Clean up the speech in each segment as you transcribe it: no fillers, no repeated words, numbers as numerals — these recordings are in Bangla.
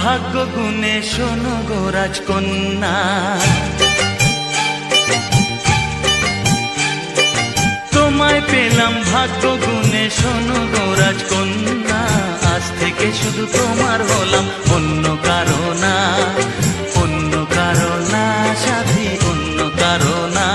ভাগ্য গুণে শোনো গো রাজকন্যা, তোমায় পেলাম ভাগ্য গুণে শোনো গো রাজকন্যা। আজ থেকে শুধু তোমার হলাম, অন্য কারো না, অন্য কারো না সাথী, অন্য কারো না।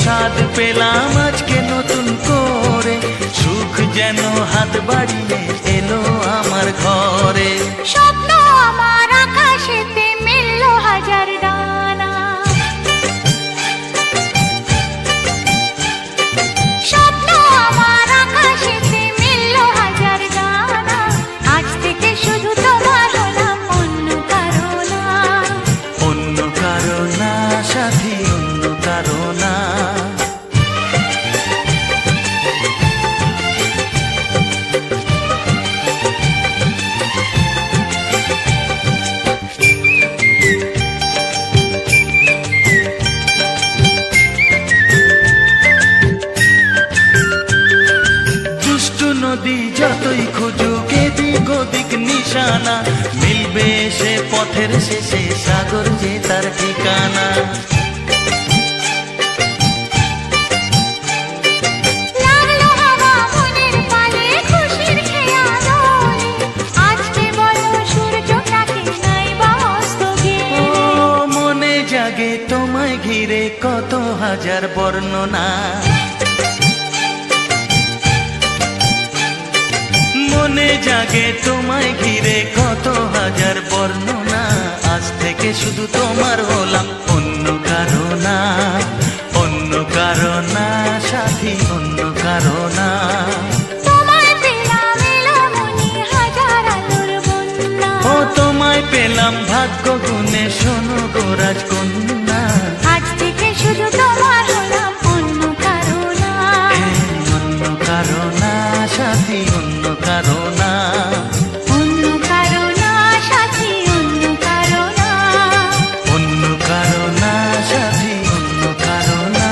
স্বাদ পেলাম আজকে নতুন করে, সুখ যেন হাত বাড়িয়ে এলো আমার ঘরে। স্বপ্ন আমার আকাশেতে মিলল হাজার ডানা, স্বপ্ন আমার আকাশেতে মিলল হাজার ডানা। আজ থেকে শুধু তোমার হলাম, অন্য কারো না, অন্য কারো না সাথী, অন্য কারো না। নদী যতই খুঁজুক এদিক ওদিক নিশানা, মিলবে সে পথের শেষে সাগর যে তার ঠিকানা। লাগলো হাওয়া মনের পালে খুশির খেয়া দোলে, আজকে বলো সূর্যটাকে নাই বা অস্ত গেলে। ও মনে জাগে তোমায় ঘিরে কত হাজার বর্ণনা, মনে জাগে তোমায় ঘিরে কত হাজার বর্ণনা। আজ থেকে শুধু তোমার হলাম, অন্য কারো না, অন্য কারো না সাথী, অন্য কারো না। তোমায় পেলাম এলোমনি হাজার আলোর বন্যা, ও তোমায় পেলাম ভাগ্য গুণে শোনো গো রাজকন্যা। আজ থেকে শুধু তোমার হলাম, অন্য কারো না, অন্য কারো না সাথী, অন্য কারো না। অন্য কারো না সাথী, অন্য কারো না, অন্য কারো না সাথী, অন্য কারো না।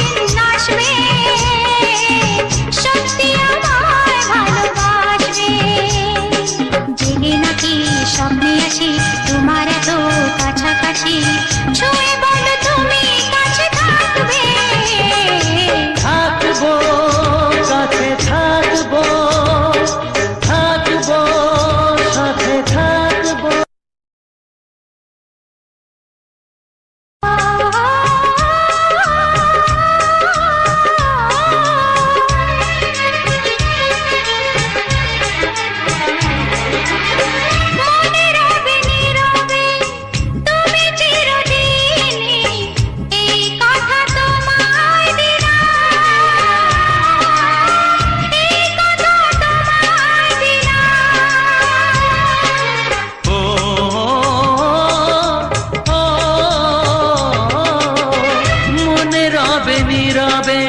দিন আসবে, সত্যি আমায় ভালোবাসবে। জেগে নাকি স্বপ্নে আসি তোমার এত কাছাকাছি, ছুঁয়ে বলো তুমি কাছে থাকবে। থাকবো কাছে থাকবো, থাকবো সাথে থাকবো। মনে রবে নীরবে তুমি চিরদিনই, এই কথা তোমায় দিলাম, এই কথা তোমায় দিলাম। ও মনে রবে নীরবে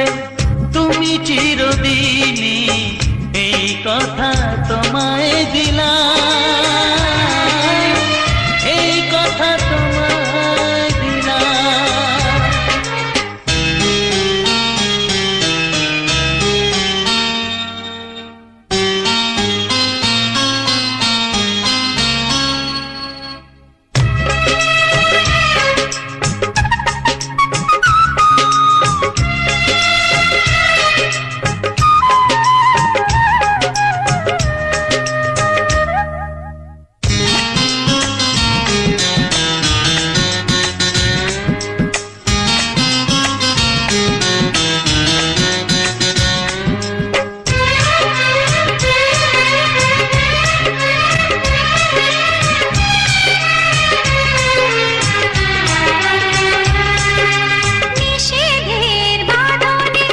তুমি চিরদিনই, এই কথা তোমায় দিলাম, এই কথা তোমায় দিলাম। নিষেধের বাঁধনে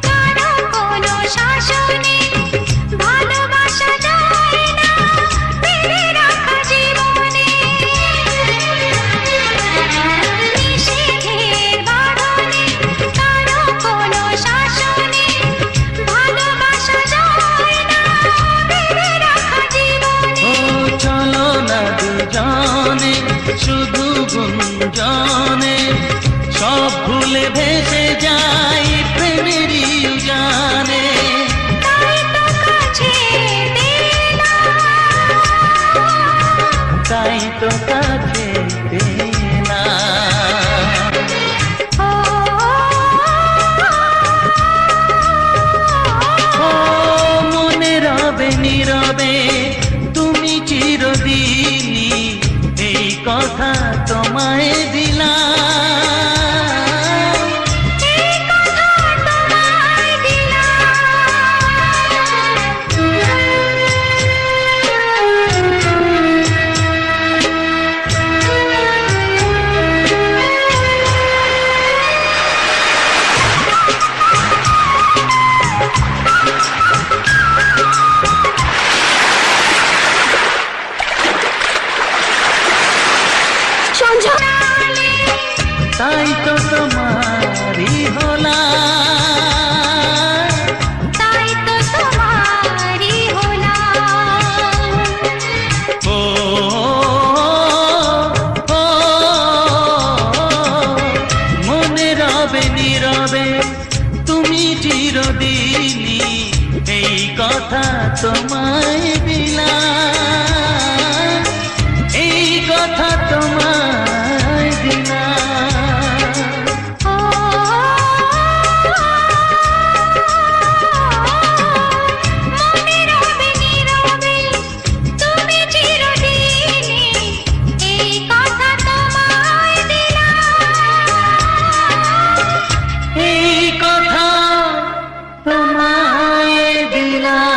কারো কোনো শাসনে ভালোবাসা যায় না ফেলে রাখা জীবনে। নিষেধের বাঁধনে কারো কোনো শাসনে ভালোবাসা যায় না ফেলে রাখা জীবনে। ও চলো না দুজনে শুধু গুঞ্জনে, সব ভুলে ভেসে যাই প্রেমেরই উজানে। তাই তো কাছে পেলাম, তাই তো কাছে পেলাম। ও মনে রবে নীরবে তুমি চিরদিনই, এই কথা তোমায় দিলাম, এই কথা তোমায় তাই তো তোমারই হলাম, তাই তো তোমারই হলাম। ও মনে রবে নীরবে তুমি চিরদিনই, এই কথা তোমায় দিলাম, এই কথা তোমায় দিলাম। মনে রবে নীরবে তুমি চিরদিনই, এই কথা তোমায় দিলাম, এই কথা তোমায় দিলাম।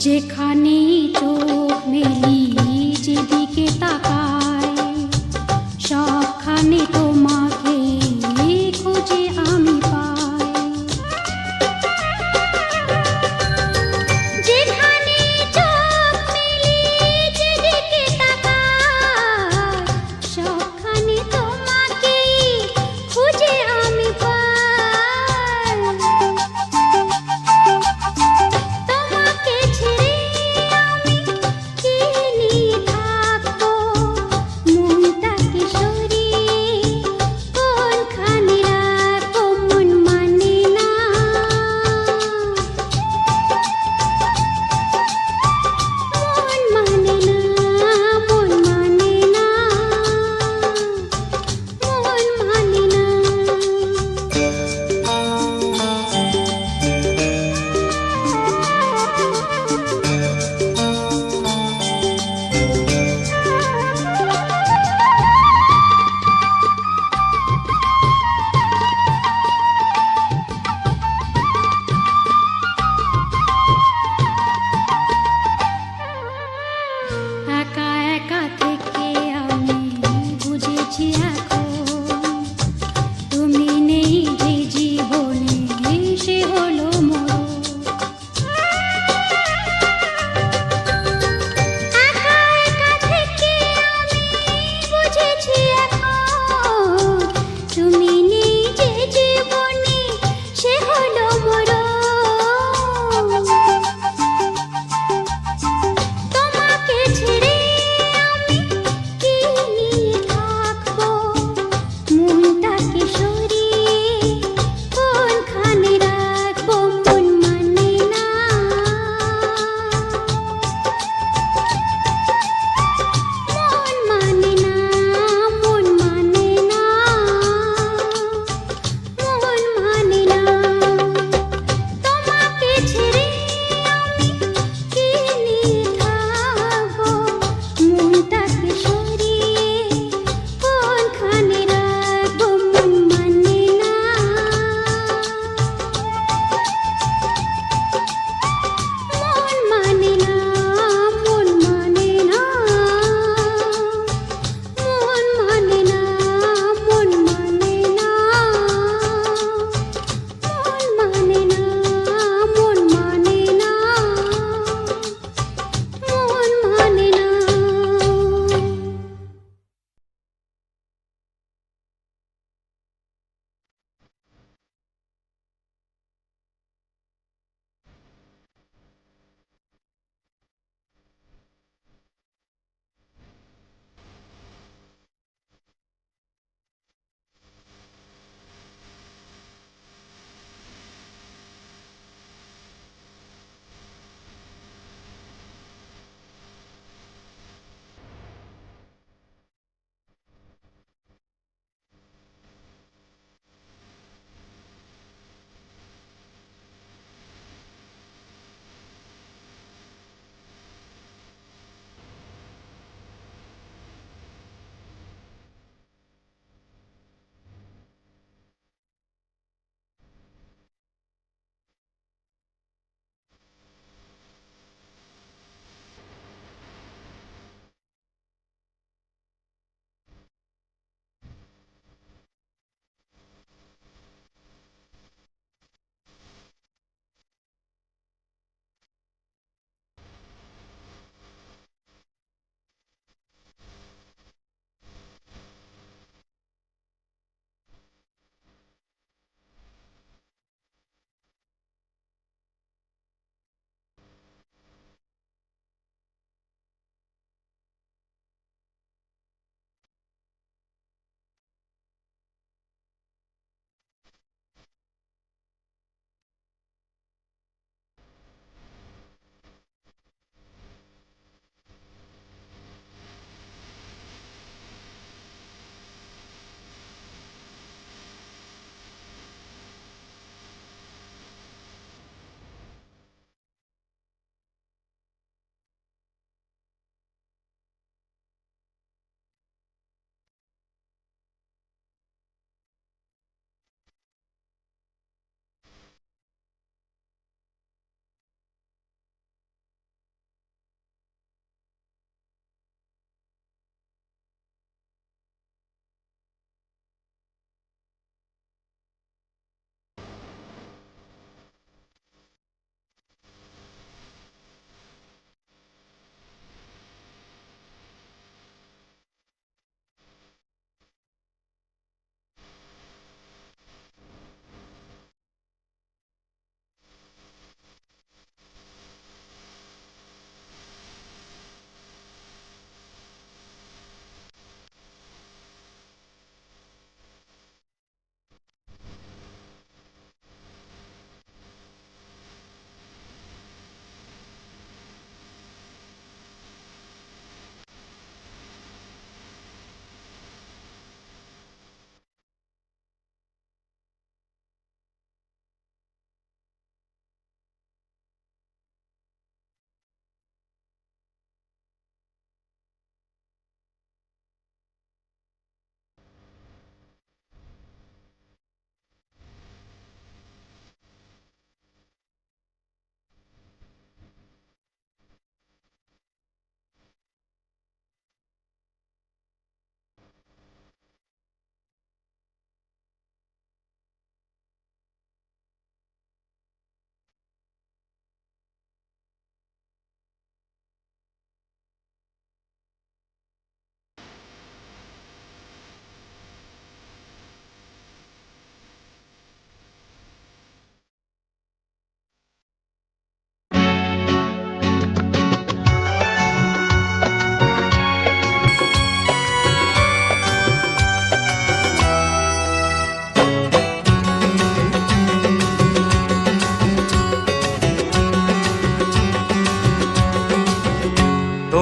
যেখানে চোখ মেলি যেদিকে তাকাই সবখানে তোমাকে খুঁজে আমি পাই। যেখানে চোখ মেলি যেদিকে তাকাই সবখানে তোমাকে খুঁজে আমি পাই। তোমাকে ছেড়ে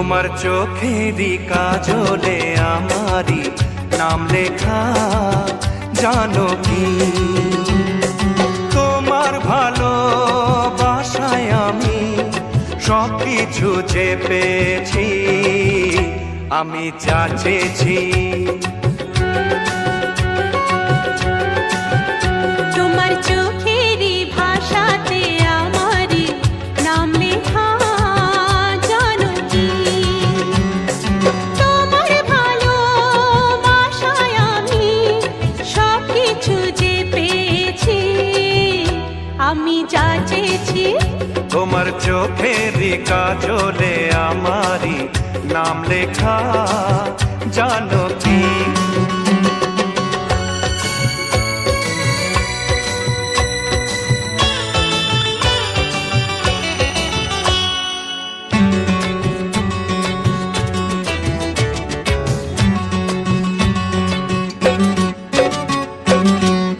তোমার চোখেরই কাজলে আমারই নাম লেখা, জানো কি? তোমার ভালোবাসায় আমি সব কিছু যে পেয়েছি, আমি যা চেয়েছি। তোমার চোখেরই ভাষাতে আমারই নাম লেখা, জানো কি? তোমার ভালোবাসায় আমি সব কিছু যে পেয়েছি, আমি যা চেয়েছি। তোমার চোখেরই কাজলে আমারই নাম লেখা, জানো কি?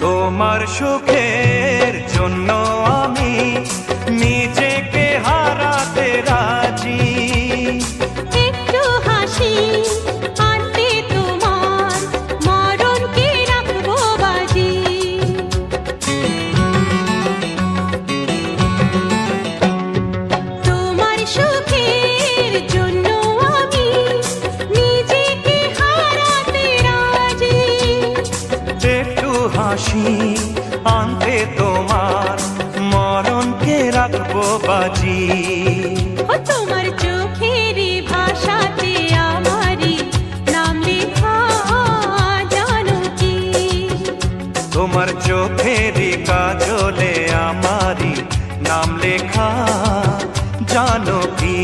তোমার সুখের জন্য আমি নিজেকে হারাতে রাজি। একটু হাসি আনতে তোমার মরণকে রাখবো বাজি। তোমার সুখের জন্য আমি নিজেকে হারাতে রাজি। একটু হাসি আনতে তোমার মরণকে রাখবো বাজি। ও তোমার চোখেরই ভাষাতে আমারই নাম লেখা, জানো কি? তোমার চোখেরই কাজলে আমারই নাম লেখা, জানো কি?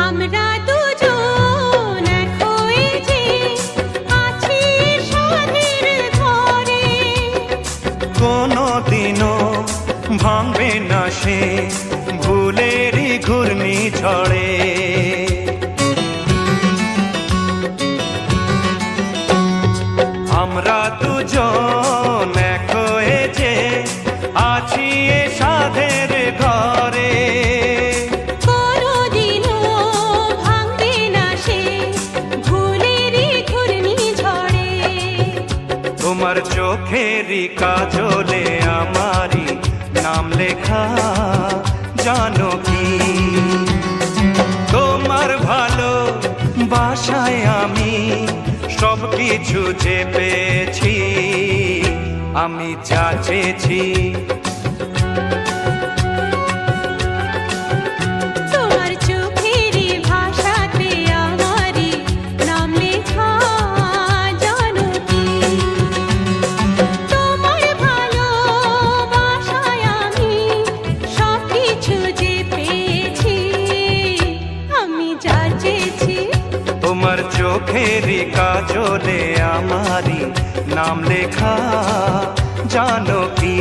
আমরা দুজন এক হয়ে যে আছি সাধের ঘরে, কোনোদিনও ভাঙবে না সে ভুলেরই ঘূর্ণি ঝড়ে। আমরা দুজন এক হয়ে যে আছি এ সাধের ঘরে, কোনোদিনও ভাঙবে না সে ভুলেরই ঘূর্ণি ঝড়ে। তোমার চোখেরই কাজলে আমারই নাম লেখা, জানো কি? তোমার ভালোবাসায় আমি সব কিছু যে পেয়েছি, আমি যা চেয়েছি। তোমার চোখেরই ভাষাতে আমারই নাম লেখা, জানো কি? তোমার ভালোবাসায় আমি সব কিছু যে পেয়েছি, আমি যা চেয়েছি। তোমার চোখেরই কাজলে আমারই নাম লেখা, জানো কি?